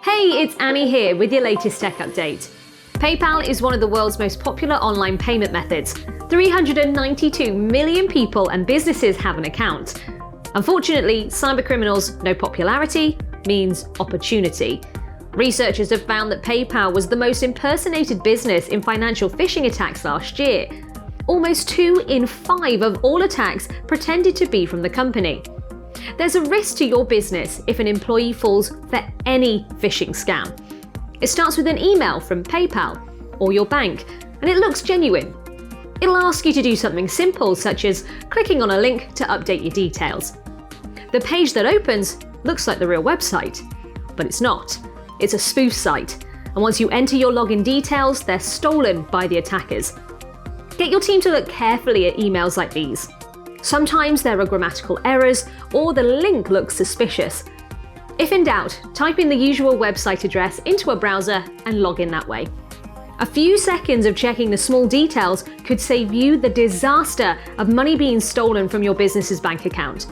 Hey, it's Annie here with your latest tech update. PayPal is one of the world's most popular online payment methods. 392 million people and businesses have an account. Unfortunately, cybercriminals know popularity means opportunity. Researchers have found that PayPal was the most impersonated business in financial phishing attacks last year. Almost 2 in 5 of all attacks pretended to be from the company. There's a risk to your business if an employee falls for any phishing scam. It starts with an email from PayPal or your bank, and it looks genuine. It'll ask you to do something simple, such as clicking on a link to update your details. The page that opens looks like the real website, but it's not. It's a spoof site, and once you enter your login details, they're stolen by the attackers. Get your team to look carefully at emails like these. Sometimes there are grammatical errors, or the link looks suspicious. If in doubt, type in the usual website address into a browser and log in that way. A few seconds of checking the small details could save you the disaster of money being stolen from your business's bank account.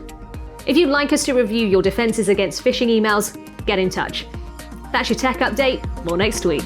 If you'd like us to review your defenses against phishing emails, get in touch. That's your tech update. More next week.